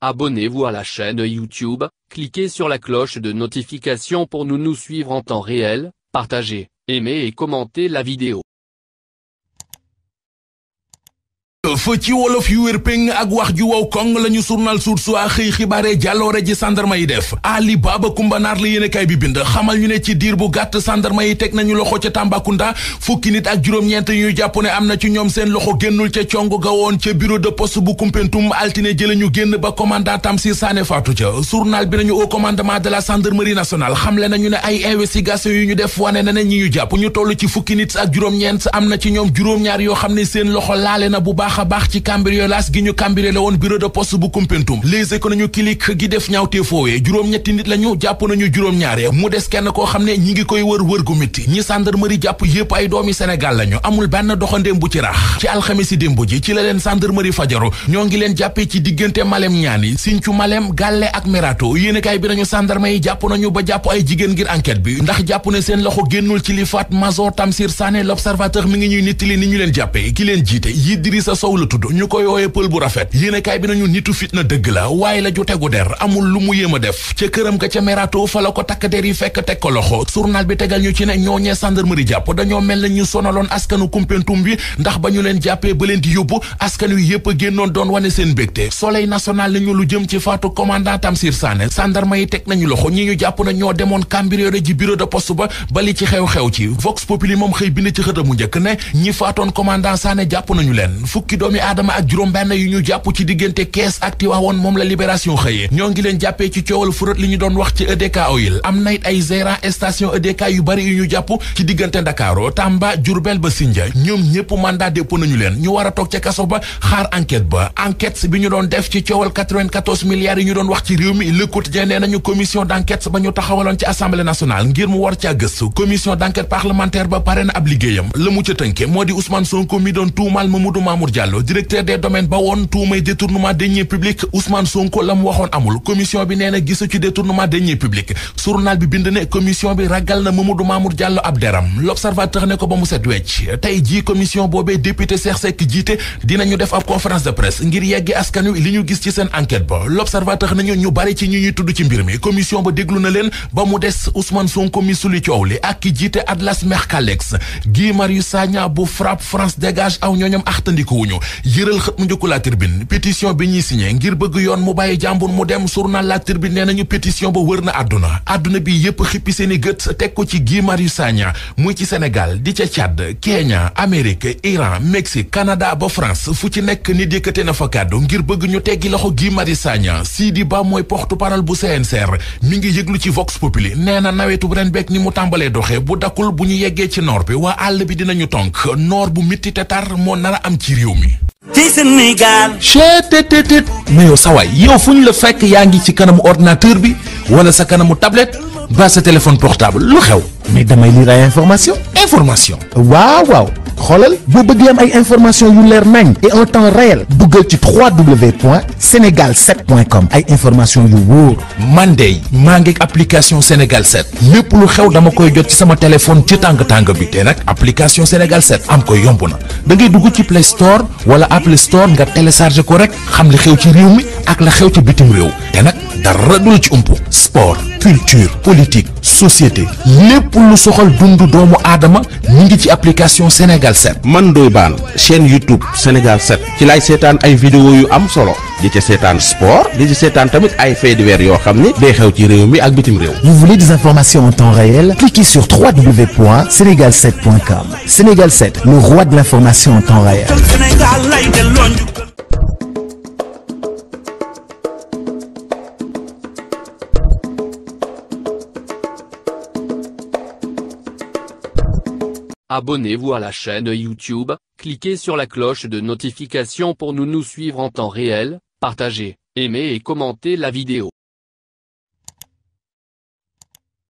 Abonnez-vous à la chaîne YouTube, cliquez sur la cloche de notification pour nous suivre en temps réel, partagez, aimez et commentez la vidéo. fa ci wolof yu wér péng ak wax ju wow kong lañu journal Source A xëy xibaare jàlloore ji sandarma yi def Ali Baba Kumbanaar la yéenekaay bi bind xamal ñu ne ci diir bu gàtt sandarma yi teg nañu loxo ca Tambacounda fukki nit ak juróom-ñeent yu jàpp ne am na ci ñoom seen loxo génnul ca cong ga woon ca bureau de poste bu Koumpentoum altine jële ñu génn ba commandant Tamsir Sané faatu ca journal bi nañu au commandement de la gendarmerie nationale xamle nañu ne ay investigation yu ñu def wane na ne ñi ñu jàpp ñu toll ci fukki nit ak juróom-ñeent am na ci ñoom juróom-ñaar yoo xam ne seen loxo laale na bu baax a baax ci cambriolage gi ñu cambriolé woon bureau de poste bu Koumpentoum Les Échos nañu kilik gi def ñaawtee foowee juróom-ñetti nit lañu jàpp nañu juróom-ñaare mu des kenn koo xam ne ñi ngi koy wër gu métti ñi gendarmerie jàpp yépp ay doomi Sénégal lañu amul benn doxandéem bu ci rax ci alxamisi démb ji ci la leen gendarmerie fajaru ñoo ngi leen jàppee ci diggante Malem Ñaani Sinthiou Malem Gàlle ak Merato yéenekaay bi nañu gendarme yi jàpp nañu ba jàpp ay jigéen ngir enquête bi ndax jàpp ne seen loxo génnul ci li faat Major Tamsir Sané L'Observateur mi ngi ñuy nittali ni ñu leen jàppee ki leen jiite Idrissa Sow la tudd ñu koy wooye pël bu rafet yéenekaay bi nañu nitu fitna dëgg la waaye la ju tegu der amul lu mu yéem a def ca këram ga ca Merato fa la ko takk der yi fekk teg ko loxo journal bi tegal ñu ci ne ñooñee gendarmerie jàpp dañoo mel na ñu sonaloon askanu Koumpentoum bi ndax ba ñu leen jàppee ba leen di yóbbu askan wi yépp a génnoon doon wane seen mbégte Soleil national nañu lu jëm ci faatu commandant Tamsir Sané gendarme yi teg nañu loxo ñi ñu jàpp na ñoo demoon cambriolé ji bureau de poste ba bali ci xew-xew ci Vox Populi moom xëy bind ci xëtamu njëkk ne ñi faatoon commandant Sané jàpp nañu leen fukki doomi aadama ak juróom-benn yu ñu jàpp ci diggante Kees ak Tivaouane moom la Libération xëyee ñoo ngi leen jàppee ci coowal furat li ñu doon wax ci EDK Oil am na it ay gérant station EDK yu bari yu ñu jàpp ci diggante Ndakaaru Tamba Diourbel ba Sindia ñoom ñëpp mandat dépôt nañu leen ñu war a toog ca kaso ba xaar enquête ba enquête bi ñu doon def ci coowal 94 milliards yi ñu doon wax ci réew mi Le Quotidien nee nañu commission d'enquête ba ñu taxawaloon ci Assemblée nationale ngir mu war ca gëstu commission d'enquête parlementaire ba pare na ab liggéeyam la mu ca tënke moo di Ousmane Sonko mi doon tuumal Mamadou Mamour Diallo directeur des domaines ba woon tuumay détournement deniers publics Ousmane Sonko la mu waxoon amul commission bi nee na gisu ci détournement deniers publics journal bi bind ne commission bi ragal na Mamadou Mamour Diallo ab deram L'Observateur ne ko ba mu set wecc tey jii commission boobee député Cheikh Seck jiite dinañu def ab conférence de presse ngir yeggi askan wi li ñu gis ci seen enquête ba L'Observateur nañu ñu bari ci ñi ñuy tudd ci mbir mi commission ba déglu na leen ba mu des Ousmane Sonko mi suli coow li ak ki jiite Atlas Mercalex Guy Marius Sagna bu FRAPP France Dégage aw ñooñam axtandikuwuñu yëral xët mu njëkku La Tribune pétition bi ñuy signé ngir bëgg yoon mu bàyyi jàmbur mu dem journal La Tribune nee nañu pétition ba wër na àdduna bi yépp xippi seeni gët teg ko ci Guy Marius Sagna muy ci Sénégal di ca Tchad Kenya Amérique Iran Mexique Canada ba France fu ci nekk nit yëkkate na fa kàddu ngir bëgg ñu teggi loxo Guy Marius Sagna Sidi Ba mooy porte-parole bu CNCR mi ngi yëglu ci Vox Populi nee na nawetu ren beek ni mu tàmbalee doxee bu dakkul bu ñu yeggee ci noor bi waa àll bi dinañu tonk noor bu mitti te tar moo nar a am ci réew mi ci Sénégal chetttt mais yow sawaay yow fu ñu la fekk yaa ngi ci kanamu ordinateur bi wala sa kanamu tablette ba sa téléphone portable lu xew mais damay lire ay information waaw xoolal boo bëggee am ay information yu leer nañ et en temps réel duggal ci www.senegal7.com ay information yu wóor man de maa ngi application Sénégal 7 lépp lu xew dama koy jot ci sama téléphone ci tàng bi te nag application Sénégal 7 am ko yomb na da ngay dugg ci Play Store wala Apple Store nga télécharge ko rek xam li xew ci réew mi ak la xew ci bitim réew te nag dara du la ci umpu sport culture politique société lépp lu soxal dundu doomu aadama ñu ngi ci application Sénégal 7. man Ndoye Bane chaîne YouTube Sénégal 7 ci laay seetaan ay vidéo yu am solo di ca seetaan sport di ci seetaan tamit ay faits divers yoo xam ni day xew ci réew mi ak bitim réew. Vous voulez des informations en temps réel? Cliquez sur www.senegal7.com. Sénégal 7, le roi de l'information en temps réel. Abonnez-vous à la chaîne YouTube, cliquez sur la cloche de notification pour nous suivre en temps réel, partagez, aimez et commentez la vidéo.